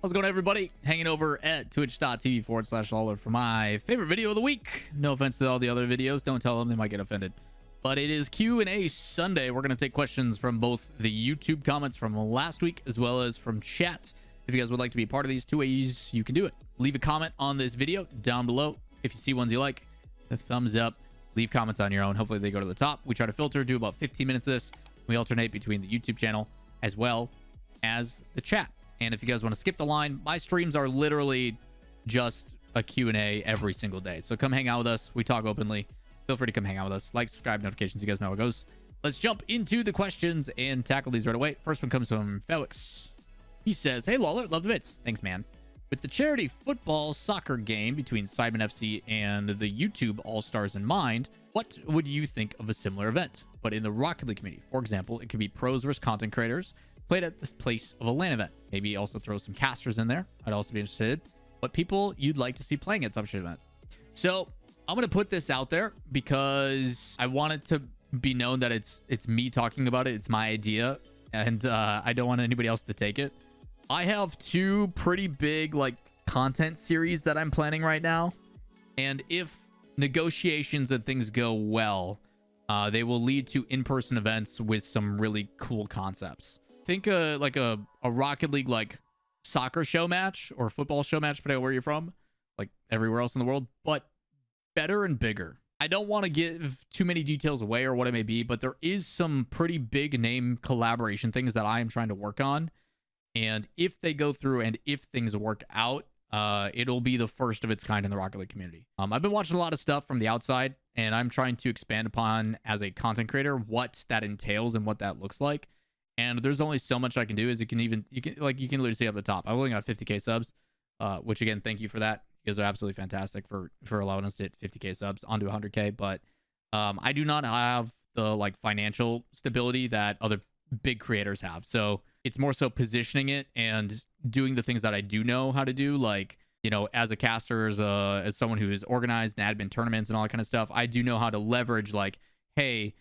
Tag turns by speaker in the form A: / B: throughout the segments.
A: How's it going, everybody? Hanging over at twitch.tv/Lawler for my favorite video of the week. No offense to all the other videos. Don't tell them, they might get offended. But it is Q&A Sunday. We're going to take questions from both the YouTube comments from last week as well as from chat. If you guys would like to be a part of these, two ways you can do it. Leave a comment on this video down below. If you see ones you like, a thumbs up. Leave comments on your own. Hopefully they go to the top. We try to filter, do about 15 minutes of this. We alternate between the YouTube channel as well as the chat. And if you guys want to skip the line, my streams are literally just a Q&A every single day. So come hang out with us. We talk openly. Feel free to come hang out with us. Like, subscribe, notifications. You guys know how it goes. Let's jump into the questions and tackle these right away. First one comes from Felix. He says, "Hey, Lawler, love the bits." Thanks, man. With the charity football soccer game between Sidemen FC and the YouTube All-Stars in mind, what would you think of a similar event, but in the Rocket League community? For example, it could be pros versus content creators played at this place of a LAN event. Maybe also throw some casters in there. I'd also be interested. What people you'd like to see playing at such an event. So I'm going to put this out there because I want it to be known that it's me talking about it. It's my idea, and I don't want anybody else to take it. I have two pretty big content series that I'm planning right now, and if negotiations and things go well, they will lead to in-person events with some really cool concepts. Think like a Rocket League soccer show match or football show match, depending on where you're from, like everywhere else in the world, but better and bigger. I don't want to give too many details away or what it may be, but there is some pretty big name collaboration things that I am trying to work on. And if they go through and if things work out, it'll be the first of its kind in the Rocket League community. I've been watching a lot of stuff from the outside, and I'm trying to expand upon as a content creator what that entails and what that looks like. And there's only so much I can do. As you can literally see up the top, I've only got 50k subs, which again, thank you for that. You guys are absolutely fantastic for allowing us to hit 50k subs onto 100k. But I do not have the financial stability that other big creators have. So it's more so positioning it and doing the things that I do know how to do, as a caster, as someone who is organized and admin tournaments and all that kind of stuff. I do know how to leverage hey,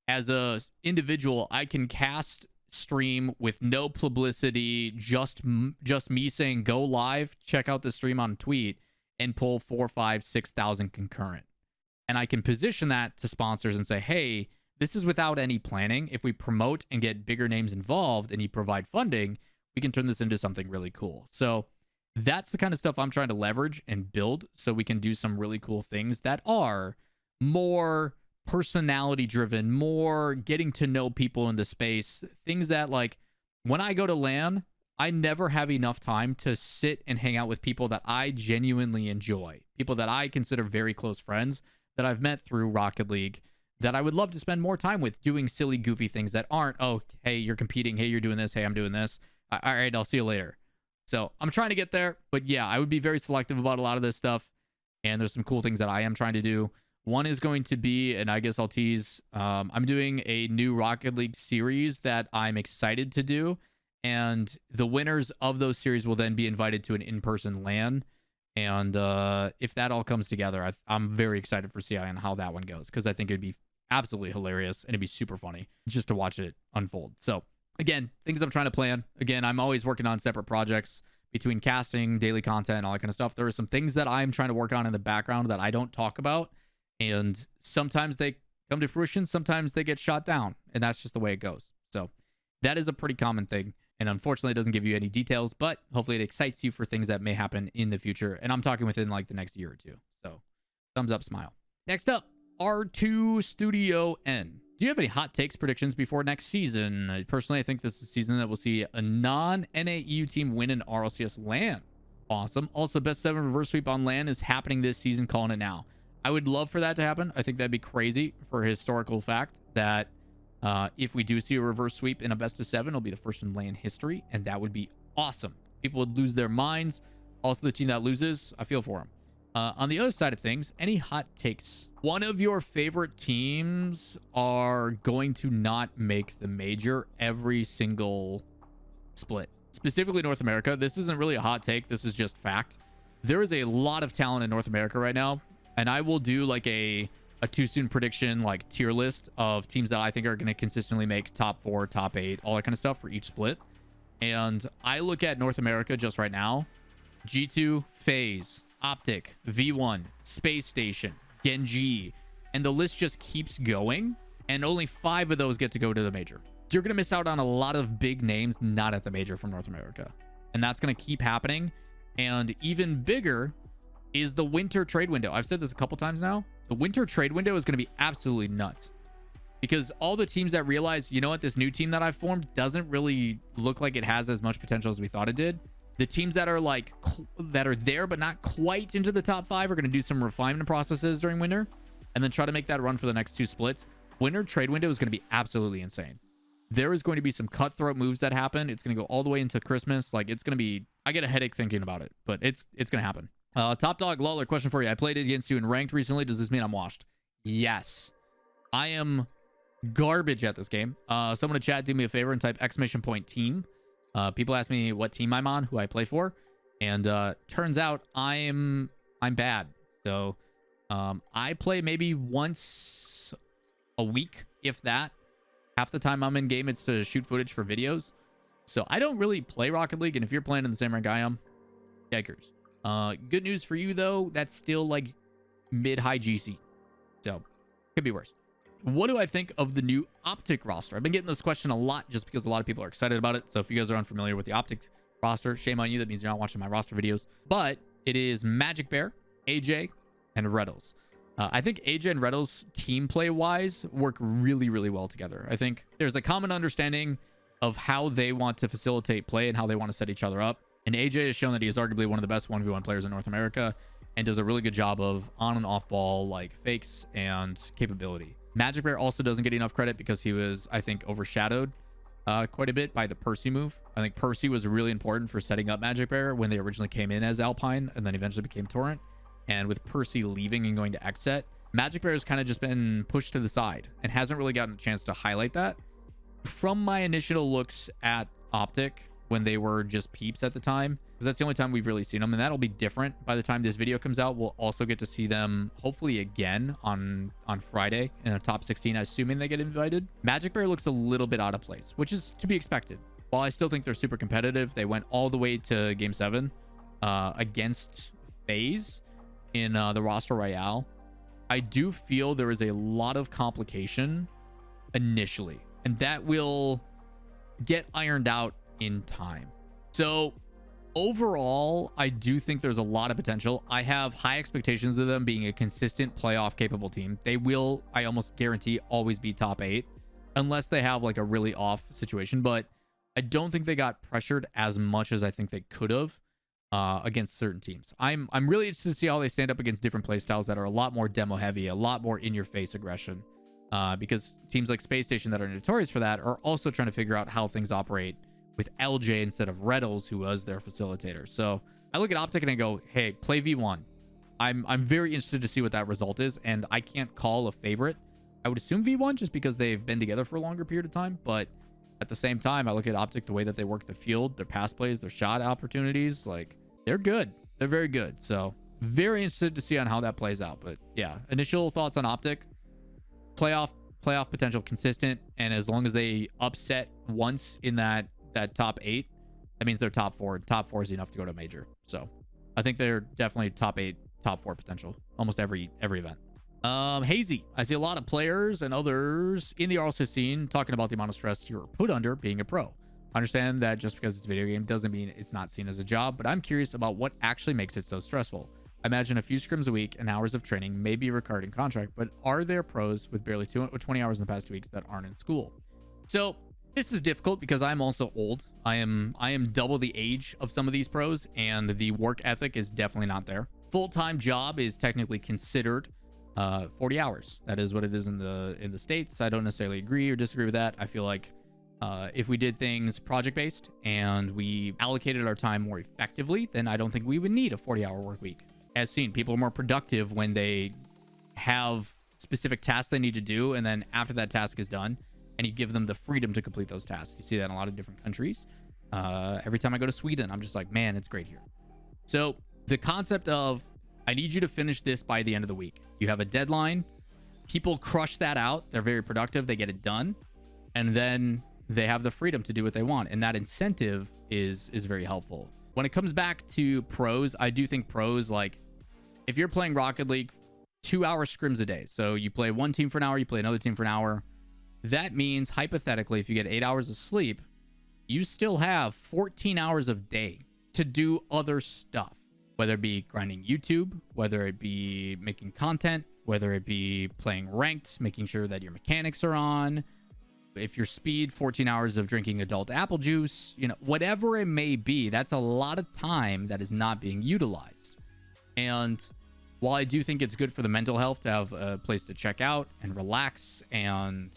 A: as a individual, I can cast, stream with no publicity, just me saying go live, check out the stream on tweet, and pull 4, 5, 6,000 concurrent. And I can position that to sponsors and say, hey, this is without any planning. If we promote and get bigger names involved and you provide funding, we can turn this into something really cool. So that's the kind of stuff I'm trying to leverage and build so we can do some really cool things that are more personality driven, more getting to know people in the space. Things that when I go to LAN, I never have enough time to sit and hang out with people that I genuinely enjoy. People that I consider very close friends that I've met through Rocket League, that I would love to spend more time with doing silly, goofy things that aren't, oh, hey, you're competing. Hey, you're doing this. Hey, I'm doing this. All right, I'll see you later. So I'm trying to get there. But yeah, I would be very selective about a lot of this stuff. And there's some cool things that I am trying to do. One is going to be, and I guess I'll tease, I'm doing a new Rocket League series that I'm excited to do. And the winners of those series will then be invited to an in-person LAN. And if that all comes together, I'm very excited for CI and how that one goes, because I think it'd be absolutely hilarious and it'd be super funny just to watch it unfold. So again, things I'm trying to plan. Again, I'm always working on separate projects between casting, daily content, all that kind of stuff. There are some things that I'm trying to work on in the background that I don't talk about. And sometimes they come to fruition, sometimes they get shot down. And that's just the way it goes. So that is a pretty common thing. And unfortunately, it doesn't give you any details, but hopefully it excites you for things that may happen in the future. And I'm talking within the next year or two. So thumbs up, smile. Next up, R2 Studio N. Do you have any hot takes, predictions before next season? Personally, I think this is a season that we'll see a non-NAEU team win an RLCS LAN. Awesome. Also, best 7 reverse sweep on LAN is happening this season, calling it now. I would love for that to happen. I think that'd be crazy for a historical fact that if we do see a reverse sweep in a best of 7, it'll be the first in LAN history, and that would be awesome. People would lose their minds. Also, the team that loses, I feel for them. On the other side of things, any hot takes? One of your favorite teams are going to not make the major every single split. Specifically North America. This isn't really a hot take. This is just fact. There is a lot of talent in North America right now, and I will do a too soon prediction tier list of teams that I think are going to consistently make top 4, top 8, all that kind of stuff for each split. And I look at North America just right now. G2, FaZe, OpTic, V1, Space Station, Genji, and the list just keeps going. And only 5 of those get to go to the major. You're going to miss out on a lot of big names not at the major from North America. And that's going to keep happening. And even bigger is the winter trade window. I've said this a couple times now. The winter trade window is going to be absolutely nuts. Because all the teams that realize, you know what, this new team that I've formed doesn't really look like it has as much potential as we thought it did. The teams that are like, that are there but not quite into the top 5 are going to do some refinement processes during winter. And then try to make that run for the next 2 splits. Winter trade window is going to be absolutely insane. There is going to be some cutthroat moves that happen. It's going to go all the way into Christmas. Like, it's going to be... I get a headache thinking about it, but it's going to happen. Top Dog Lawler, question for you. I played against you in ranked recently. Does this mean I'm washed? Yes. I am garbage at this game. Someone in chat, do me a favor and type !team. People ask me what team I'm on, who I play for. And turns out I'm bad. So I play maybe once a week, if that. Half the time I'm in game, it's to shoot footage for videos. So I don't really play Rocket League. And if you're playing in the same rank I am, yikers. Good news for you, though. That's still like mid-high GC. So could be worse. What do I think of the new OpTic roster? I've been getting this question a lot just because a lot of people are excited about it. So if you guys are unfamiliar with the OpTic roster, shame on you. That means you're not watching my roster videos. But it is Magic Bear, AJ, and Reddles. I think AJ and Reddles team play wise work really, really well together. I think there's a common understanding of how they want to facilitate play and how they want to set each other up. And AJ has shown that he is arguably one of the best 1v1 players in North America and does a really good job of on and off ball like fakes and capability. Magic Bear also doesn't get enough credit because he was, I think, overshadowed quite a bit by the Percy move. I think Percy was really important for setting up Magic Bear when they originally came in as Alpine and then eventually became Torrent. And with Percy leaving and going to Xset, Magic Bear has kind of just been pushed to the side and hasn't really gotten a chance to highlight that. From my initial looks at OpTic when they were just peeps at the time, because that's the only time we've really seen them, and that'll be different by the time this video comes out. We'll also get to see them hopefully again on Friday in the top 16, assuming they get invited. Magic Bear looks a little bit out of place, which is to be expected. While I still think they're super competitive, they went all the way to Game 7 against FaZe in the roster royale. I do feel there is a lot of complication initially, and that will get ironed out in time. So overall, I do think there's a lot of potential. I have high expectations of them being a consistent playoff capable team. They will, I almost guarantee, always be top 8 unless they have like a really off situation, but I don't think they got pressured as much as I think they could have against certain teams. I'm really interested to see how they stand up against different playstyles that are a lot more demo heavy, a lot more in your face aggression, because teams like Space Station that are notorious for that are also trying to figure out how things operate with LJ instead of Reddles, who was their facilitator. So I look at OpTic and I go, hey, play V1. I'm very interested to see what that result is, and I can't call a favorite. I would assume V1 just because they've been together for a longer period of time, but at the same time, I look at OpTic, the way that they work the field, their pass plays, their shot opportunities, like, they're good. They're very good. So very interested to see on how that plays out. But yeah, initial thoughts on OpTic. Playoff potential consistent, and as long as they upset once in that top 8, that means they're top 4. Top 4 is enough to go to a major. So I think they're definitely top 8, top 4 potential almost every event. Hazy, I see a lot of players and others in the RLCS scene talking about the amount of stress you're put under being a pro. Understand that just because it's a video game doesn't mean it's not seen as a job, but I'm curious about what actually makes it so stressful. I imagine a few scrims a week and hours of training may be required in contract, but are there pros with barely 20 hours in the past 2 weeks that aren't in school? So this is difficult because I'm also old. I am double the age of some of these pros, and the work ethic is definitely not there. Full-time job is technically considered 40 hours. That is what it is in the States. I don't necessarily agree or disagree with that. I feel like if we did things project-based and we allocated our time more effectively, then I don't think we would need a 40-hour work week. As seen, people are more productive when they have specific tasks they need to do, and then after that task is done, and you give them the freedom to complete those tasks. You see that in a lot of different countries. Every time I go to Sweden, I'm just like, man, it's great here. So the concept of, I need you to finish this by the end of the week. You have a deadline. People crush that out. They're very productive. They get it done. And then they have the freedom to do what they want, and that incentive is very helpful. When it comes back to pros, I do think pros, like if you're playing Rocket League 2-hour scrims a day, so you play one team for an hour, you play another team for an hour, that means hypothetically if you get 8 hours of sleep, you still have 14 hours of day to do other stuff, whether it be grinding YouTube, whether it be making content, whether it be playing ranked, making sure that your mechanics are on. If your speed, 14 hours of drinking adult apple juice, you know, whatever it may be, that's a lot of time that is not being utilized. And while I do think it's good for the mental health to have a place to check out and relax and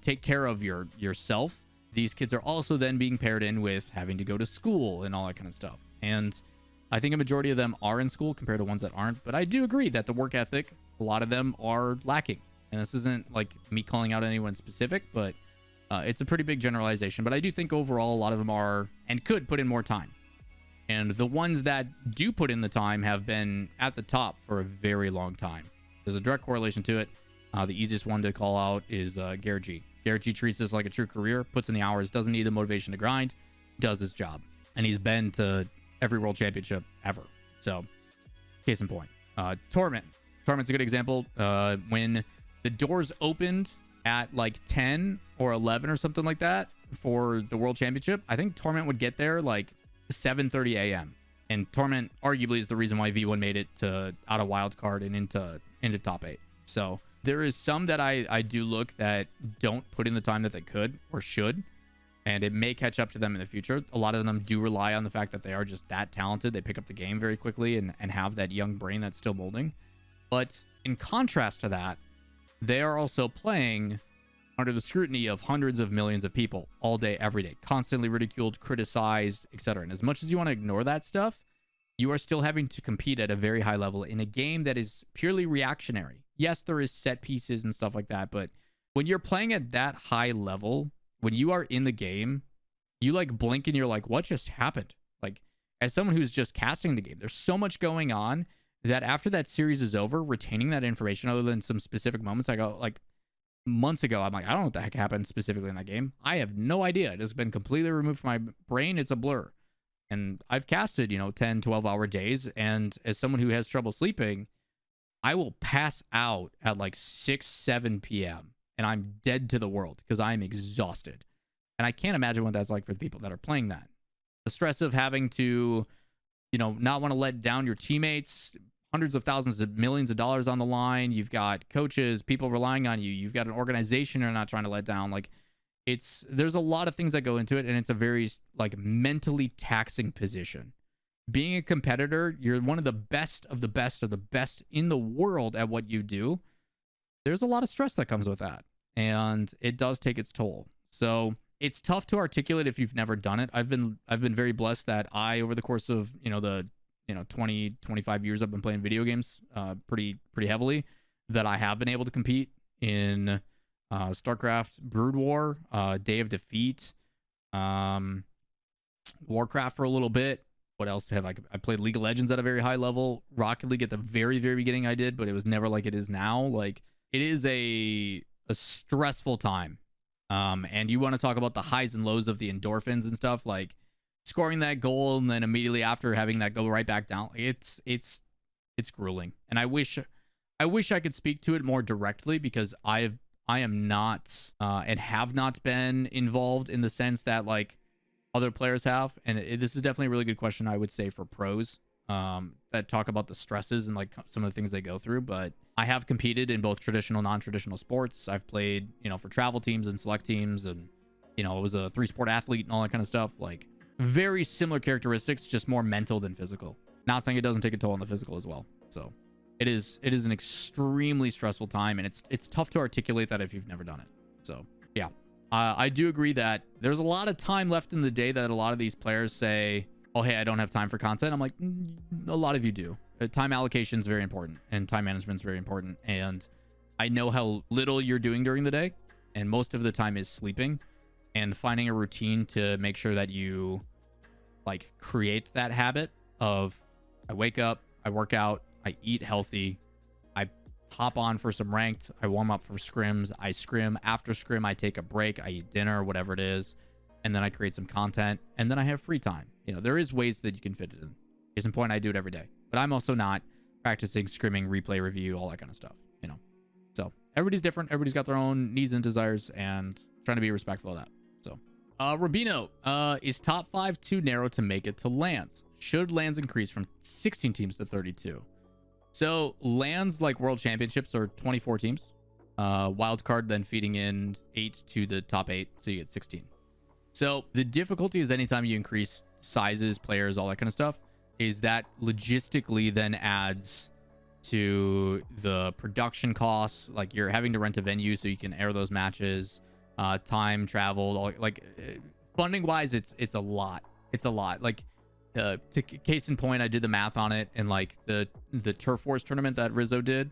A: take care of yourself, these kids are also then being paired in with having to go to school and all that kind of stuff. And I think a majority of them are in school compared to ones that aren't. But I do agree that the work ethic, a lot of them are lacking. And this isn't like me calling out anyone specific, but it's a pretty big generalization. But I do think overall a lot of them are and could put in more time. And the ones that do put in the time have been at the top for a very long time. There's a direct correlation to it. The easiest one to call out is Garrett G. Garrett G treats this like a true career, puts in the hours, doesn't need the motivation to grind, does his job. And he's been to every world championship ever. So, case in point. Torment. Torment's a good example. When the doors opened at like 10 or 11 or something like that for the world championship, I think Torment would get there like 7:30 a.m. And Torment arguably is the reason why V1 made it to out of wild card and into top 8. So there is some that I do look that don't put in the time that they could or should, and it may catch up to them in the future. A lot of them do rely on the fact that they are just that talented. They pick up the game very quickly and have that young brain that's still molding. But in contrast to that, they are also playing under the scrutiny of hundreds of millions of people all day, every day, constantly ridiculed, criticized, etc. And as much as you want to ignore that stuff, you are still having to compete at a very high level in a game that is purely reactionary. Yes, there is set pieces and stuff like that, but when you're playing at that high level, when you are in the game, you like blink and you're like, what just happened? Like, as someone who's just casting the game, there's so much going on that after that series is over, retaining that information other than some specific moments, I go like months ago, I'm like, I don't know what the heck happened specifically in that game. I have no idea. It has been completely removed from my brain. It's a blur. And I've casted, 10, 12-hour days. And as someone who has trouble sleeping, I will pass out at like 6, 7 p.m. and I'm dead to the world because I'm exhausted. And I can't imagine what that's like for the people that are playing that. The stress of having to, not want to let down your teammates, hundreds of thousands of millions of dollars on the line. You've got coaches, people relying on you. You've got an organization you're not trying to let down. Like, there's a lot of things that go into it, and it's a very like mentally taxing position. Being a competitor, you're one of the best of the best of the best in the world at what you do. There's a lot of stress that comes with that, and it does take its toll. So it's tough to articulate if you've never done it. I've been very blessed that over the course of the 20, 25 years I've been playing video games pretty heavily, that I have been able to compete in StarCraft, Brood War, Day of Defeat, Warcraft for a little bit. What else have I played League of Legends at a very high level. Rocket League at the very, very beginning I did, but it was never like it is now. Like, it is a stressful time. And you want to talk about the highs and lows of the endorphins and stuff, like scoring that goal and then immediately after having that go right back down. It's grueling. And I wish I could speak to it more directly, because I am not and have not been involved in the sense that like other players have. And this is definitely a really good question, I would say, for pros that talk about the stresses and like some of the things they go through. But I have competed in both traditional, non-traditional sports. I've played, for travel teams and select teams, and I was a 3-sport athlete and all that kind of stuff. Like, very similar characteristics, just more mental than physical. Not saying it doesn't take a toll on the physical as well. So it is an extremely stressful time, and it's tough to articulate that if you've never done it. So yeah, I do agree that there's a lot of time left in the day that a lot of these players say, oh, hey, I don't have time for content. I'm like, a lot of you do. Time allocation is very important, and time management is very important. And I know how little you're doing during the day, and most of the time is sleeping, and finding a routine to make sure that you like create that habit of, I wake up, I work out, I eat healthy, I hop on for some ranked. I warm up for scrims. I scrim. After scrim, I take a break. I eat dinner, whatever it is. And then I create some content. And then I have free time. You know, there is ways that you can fit it in. Case in point, I do it every day. But I'm also not practicing scrimming, replay review, all that kind of stuff, you know. So everybody's different. Everybody's got their own needs and desires, and trying to be respectful of that. So Rubino, is top 5 too narrow to make it to lands? Should lands increase from 16 teams to 32? So lands, like world championships, are 24 teams. Wild card then feeding in 8 to the top 8, so you get 16. So the difficulty is anytime you increase sizes, players, all that kind of stuff, is that logistically then adds to the production costs. Like you're having to rent a venue so you can air those matches, time traveled, all, like funding wise, it's a lot. It's a lot. Like case in point, I did the math on it, and like the Turf Wars tournament that Rizzo did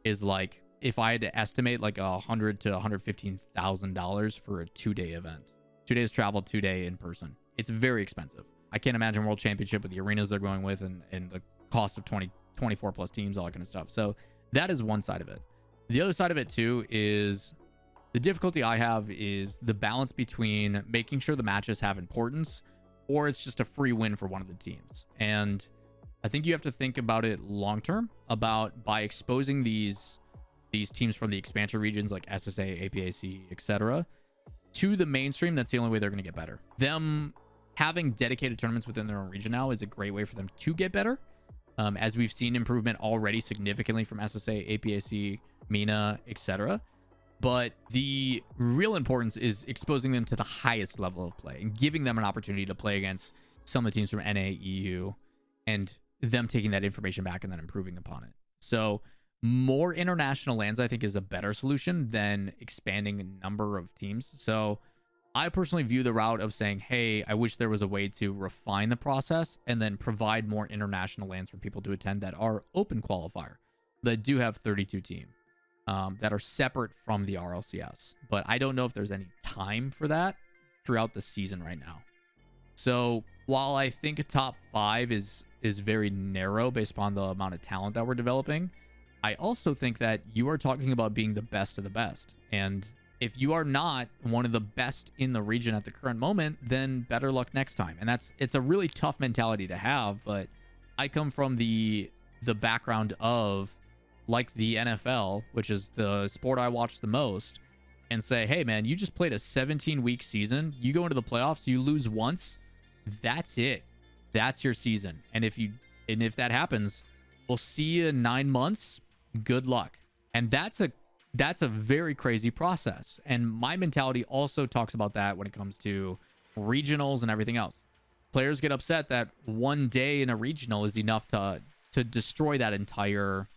A: is like, if I had to estimate like $100,000 to $115,000 for a 2-day event, 2 days travel, 2-day in person, it's very expensive. I can't imagine World Championship with the arenas they're going with and the cost of 24 plus teams, all that kind of stuff. So that is one side of it. The other side of it too is the difficulty I have is the balance between making sure the matches have importance, or it's just a free win for one of the teams. And I think you have to think about it long term, about by exposing these teams from the expansion regions like SSA, APAC, etc., to the mainstream. That's the only way they're going to get better. Them having dedicated tournaments within their own region now is a great way for them to get better. As we've seen improvement already significantly from SSA, APAC, MENA, etc. But the real importance is exposing them to the highest level of play and giving them an opportunity to play against some of the teams from NA, EU, and them taking that information back and then improving upon it. So more international lands, I think, is a better solution than expanding a number of teams. So I personally view the route of saying, hey, I wish there was a way to refine the process and then provide more international lands for people to attend that are open qualifier, that do have 32 team, that are separate from the RLCS. But I don't know if there's any time for that throughout the season right now. So while I think a top 5 is very narrow based upon the amount of talent that we're developing, I also think that you are talking about being the best of the best. And if you are not one of the best in the region at the current moment, then better luck next time. And it's a really tough mentality to have, but I come from the background of like the NFL, which is the sport I watch the most, and say, hey man, you just played a 17-week season. You go into the playoffs, you lose once. That's it. That's your season. And if that happens, we'll see you in 9 months. Good luck. And that's a very crazy process. And my mentality also talks about that when it comes to regionals and everything else. Players get upset that one day in a regional is enough to destroy that entire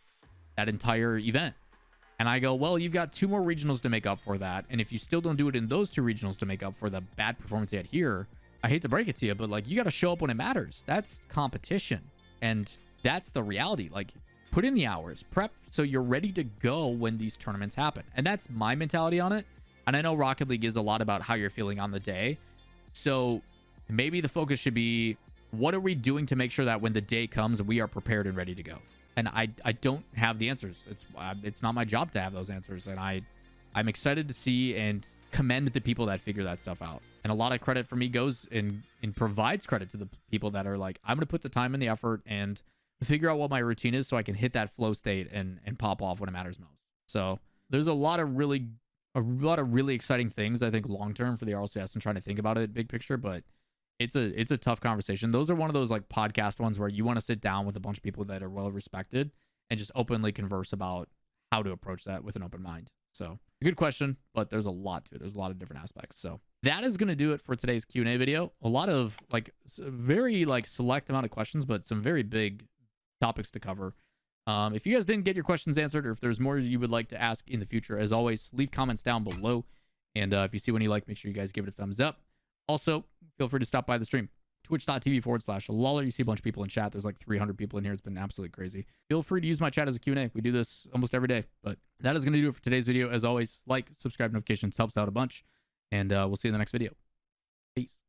A: event. And I go, well, you've got 2 more regionals to make up for that. And if you still don't do it in those 2 regionals to make up for the bad performance you had here, I hate to break it to you, but like, you got to show up when it matters. That's competition. And that's the reality. Like, put in the hours, prep so you're ready to go when these tournaments happen. And that's my mentality on it. And I know Rocket League is a lot about how you're feeling on the day. So maybe the focus should be, what are we doing to make sure that when the day comes, we are prepared and ready to go? And I don't have the answers. It's not my job to have those answers. And I'm excited to see and commend the people that figure that stuff out. And a lot of credit for me goes and provides credit to the people that are like, I'm going to put the time and the effort and figure out what my routine is so I can hit that flow state and pop off when it matters most. So there's a lot of really exciting things, I think, long term for the RLCS and trying to think about it big picture, but it's a tough conversation. Those are one of those like podcast ones where you want to sit down with a bunch of people that are well respected and just openly converse about how to approach that with an open mind. So good question, but there's a lot to it. There's a lot of different aspects. So that is going to do it for today's Q&A video. A lot of like very like select amount of questions, but some very big topics to cover. If you guys didn't get your questions answered, or if there's more you would like to ask in the future, as always, leave comments down below. And if you see one you like, make sure you guys give it a thumbs up. Also, feel free to stop by the stream. Twitch.tv/LAWL. You see a bunch of people in chat. There's like 300 people in here. It's been absolutely crazy. Feel free to use my chat as a Q&A. We do this almost every day. But that is going to do it for today's video. As always, like, subscribe, notifications helps out a bunch. And we'll see you in the next video. Peace.